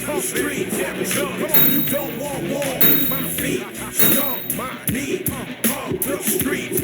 the street, there we go. Come on, you don't want war. My feet, stomp my knee, on the street.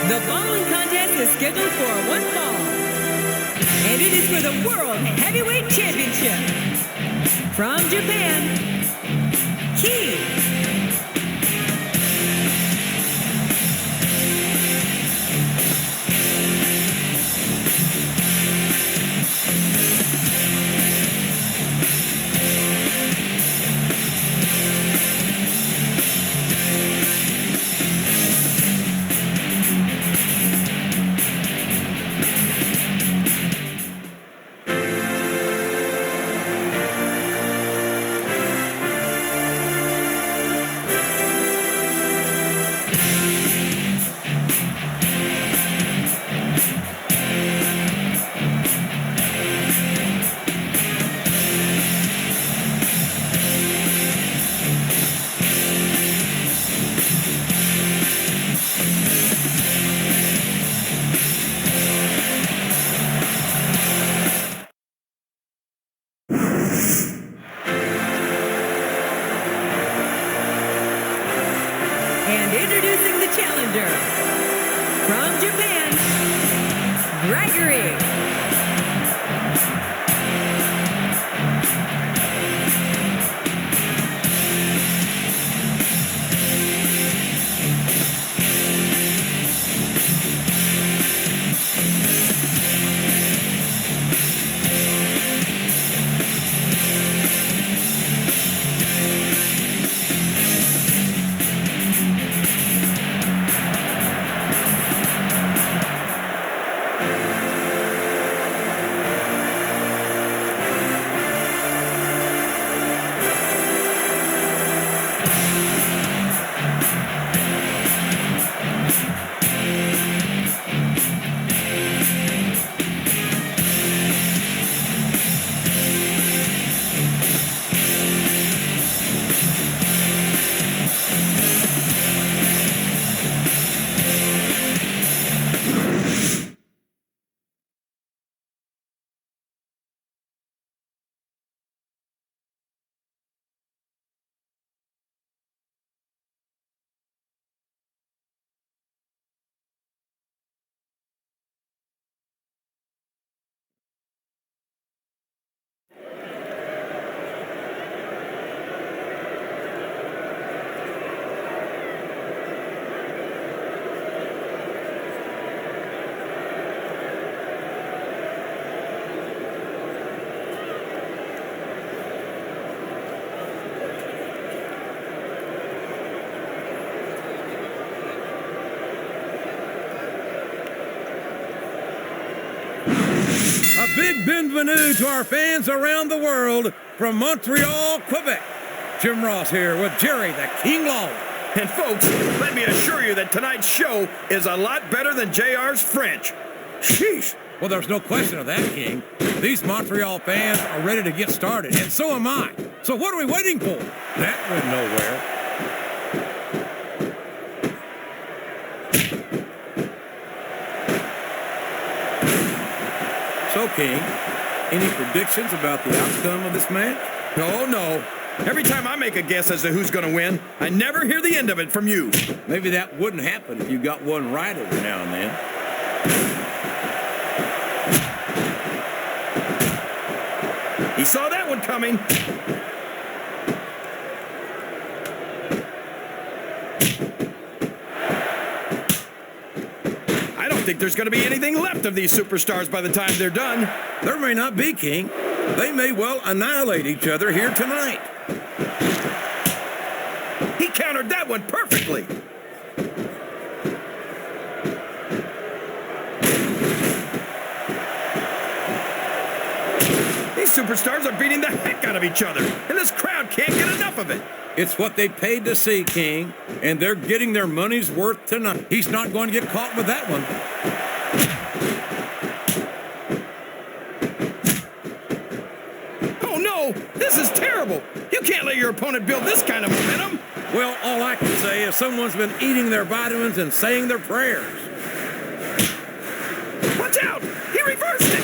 The following contest is scheduled for one fall, and it is for the World Heavyweight Championship. From Japan, caws. And introducing the challenger, from Japan, Gregory. A big bienvenue to our fans around the world from Montreal, Quebec. Jim Ross here with Jerry the King Lawler. And folks, let me assure you that tonight's show is a lot better than JR's French. Sheesh. Well, there's no question of that, King. These Montreal fans are ready to get started, and so am I. So what are we waiting for? That went nowhere. So, King, any predictions about the outcome of this match? Oh, no. Every time I make a guess as to who's going to win, I never hear the end of it from you. Maybe that wouldn't happen if you got one right every now and then. He saw that one coming. I don't think there's going to be anything left of these superstars by the time they're done. There may not be, King. They may well annihilate each other here tonight. He countered that one perfectly. These superstars are beating the heck out of each other, and this crowd can't get enough of it. It's what they paid to see, King, and they're getting their money's worth tonight. He's not going to get caught with that one. Oh, no! This is terrible! You can't let your opponent build this kind of momentum! Well, all I can say is someone's been eating their vitamins and saying their prayers. Watch out! He reversed it!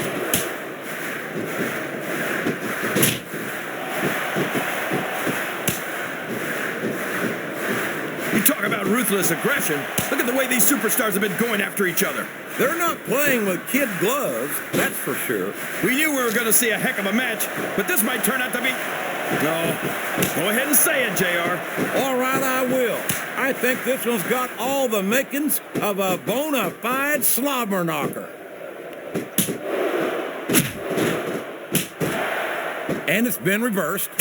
You talk about ruthless aggression. Look at the way these superstars have been going after each other. They're not playing with kid gloves, that's for sure. We knew we were going to see a heck of a match, but this might turn out to be... No. Go ahead and say it, JR. All right, I will. I think this one's got all the makings of a bona fide slobber knocker. And it's been reversed.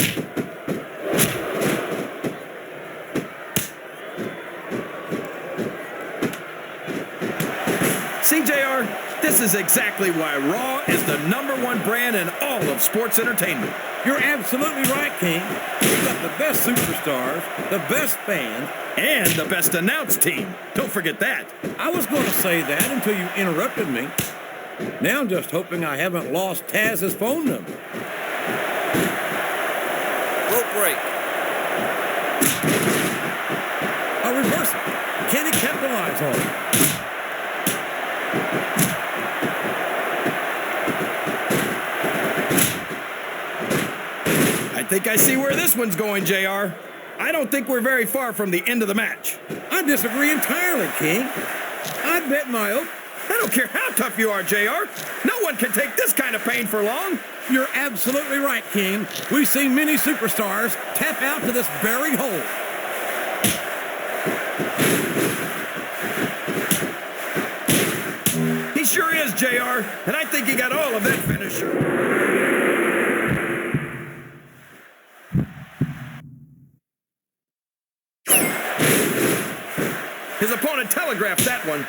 See, JR, this is exactly why Raw is the #1 brand in all of sports entertainment. You're absolutely right, King. We've got the best superstars, the best fans, and the best announced team. Don't forget that. I was going to say that until you interrupted me. Now I'm just hoping I haven't lost Taz's phone number. Rope break. A reversal. Can he capitalize on it? I think I see where this one's going, JR. I don't think we're very far from the end of the match. I disagree entirely, King. I'd bet my oath. I don't care how tough you are, JR. No one can take this kind of pain for long. You're absolutely right, King. We've seen many superstars tap out to this very hole. He sure is, JR, and I think he got all of that finisher. His opponent telegraphed that one.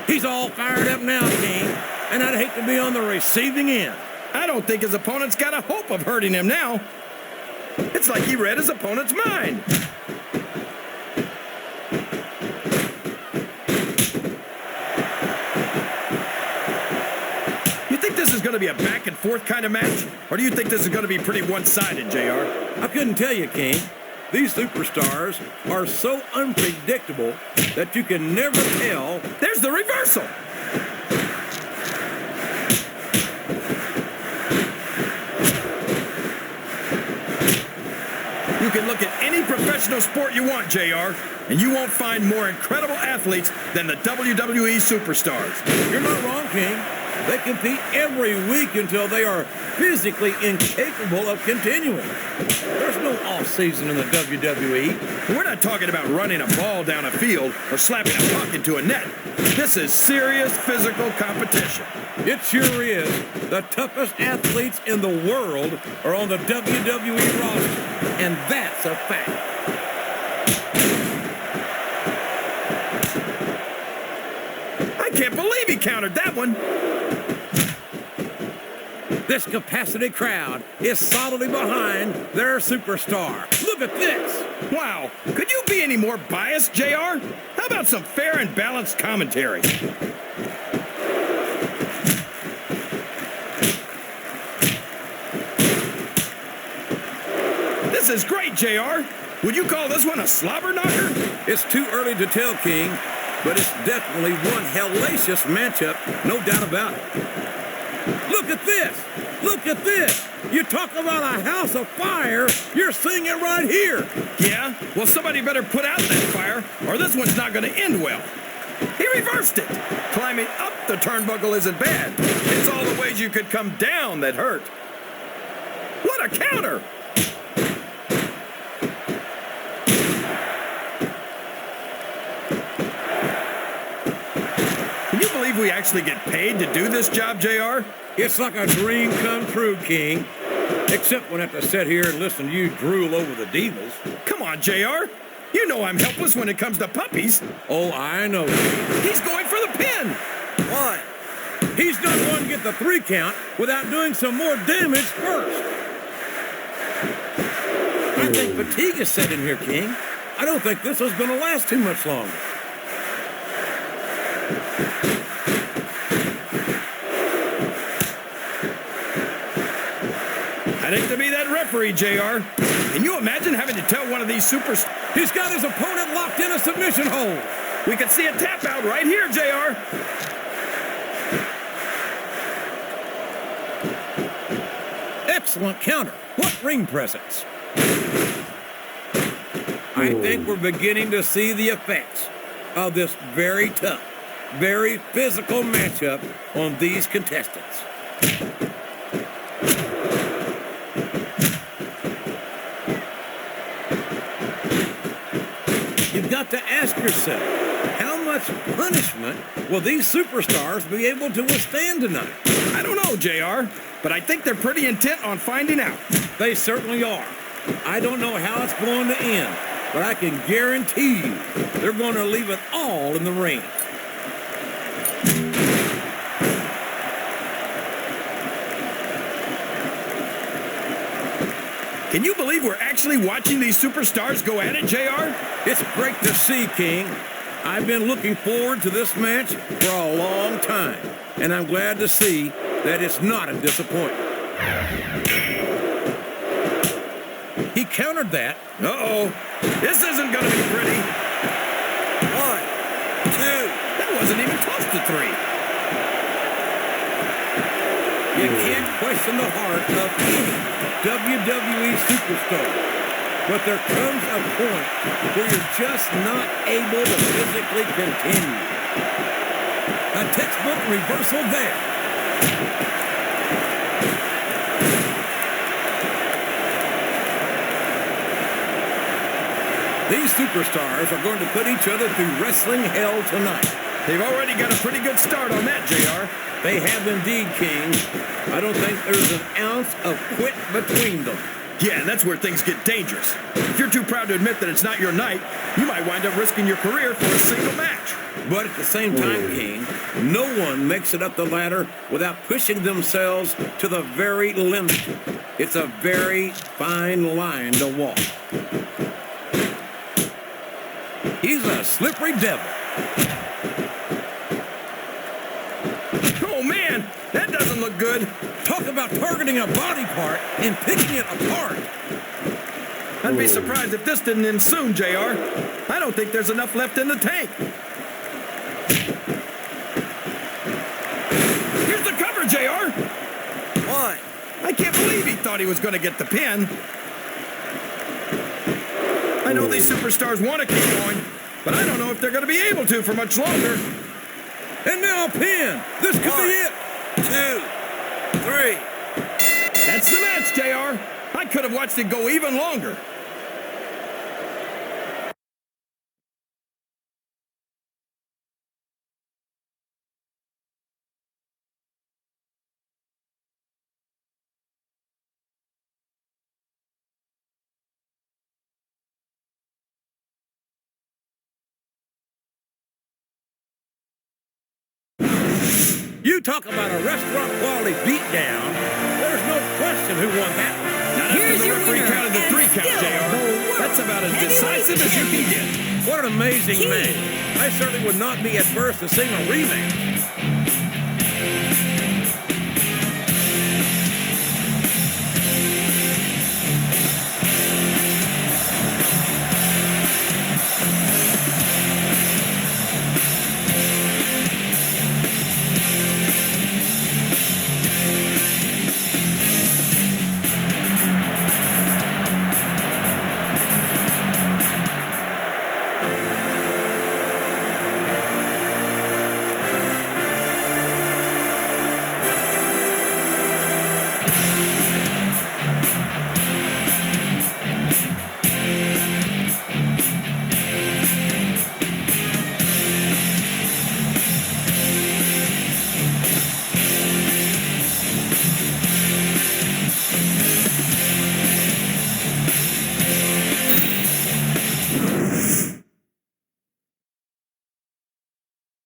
He's all fired up now, King, and I'd hate to be on the receiving end. I don't think his opponent's got a hope of hurting him now. It's like he read his opponent's mind. You think this is going to be a back and forth kind of match? Or do you think this is going to be pretty one-sided, JR? I couldn't tell you, King. These superstars are so unpredictable that you can never tell. There's the reversal. You can look at any professional sport you want, JR, and you won't find more incredible athletes than the WWE superstars. You're not wrong, King. They compete every week until they are physically incapable of continuing. There's no off-season in the WWE. We're not talking about running a ball down a field or slapping a puck into a net. This is serious physical competition. It sure is. The toughest athletes in the world are on the WWE roster, and that's a fact. I I can't believe he countered that one. This capacity crowd is solidly behind their superstar. Look at this. Wow, could you be any more biased, JR? How about some fair and balanced commentary? This is great, JR. Would you call this one a slobber knocker? It's too early to tell, King, but it's definitely one hellacious matchup, no doubt about it. Look at this. Look at this. You talk about a house of fire, you're seeing it right here. Yeah? Well, somebody better put out that fire, or this one's not going to end well. He reversed it. Climbing up the turnbuckle isn't bad. It's all the ways you could come down that hurt. What a counter! Can you believe we actually get paid to do this job, JR? It's like a dream come true, King. Except when I have to sit here and listen to you drool over the divas. Come on, JR. You know I'm helpless when it comes to puppies. Oh, I know. He's going for the pin. Why? He's not going to get the 3 count without doing some more damage first. I think fatigue is set in here, King. I don't think this is going to last too much longer. I'd hate to be that referee, JR. Can you imagine having to tell one of these supers? He's got his opponent locked in a submission hold. We could see a tap out right here, JR. Excellent counter. What ring presence. I think we're beginning to see the effects of this very tough, very physical matchup on these contestants. You've got to ask yourself, how much punishment will these superstars be able to withstand tonight? I don't know, JR, but I think they're pretty intent on finding out. They certainly are. I don't know how it's going to end, but I can guarantee you they're going to leave it all in the ring. Can you believe we're actually watching these superstars go at it, JR? It's great to see, King. I've been looking forward to this match for a long time, and I'm glad to see that it's not a disappointment. He countered that. Uh-oh. This isn't going to be pretty. 1, 2. That wasn't even close to 3. You can't question the heart of any WWE superstar. But there comes a point where you're just not able to physically continue. A textbook reversal there. These superstars are going to put each other through wrestling hell tonight. They've already got a pretty good start on that, JR. They have indeed, King. I don't think there's an ounce of quit between them. Yeah, and that's where things get dangerous. If you're too proud to admit that it's not your night, you might wind up risking your career for a single match. But at the same time, King, no one makes it up the ladder without pushing themselves to the very limit. It's a very fine line to walk. He's a slippery devil. Oh, man, that doesn't look good. Talk about targeting a body part and picking it apart. I'd be surprised if this didn't end soon, JR. I don't think there's enough left in the tank. Here's the cover, JR. Why? I can't believe he thought he was going to get the pin. I know these superstars want to keep going, but I don't know if they're going to be able to for much longer. And now a pin. This could be it. 2, 3. That's the match, JR. I could have watched it go even longer. You talk about a restaurant quality beatdown. There's no question who won that one. Now that's Here's when the your referee winner, counted the and 3 count, still JR. the world That's about as heavyweight decisive as you can get. What an amazing King. match. I certainly would not be adverse to seeing a rematch.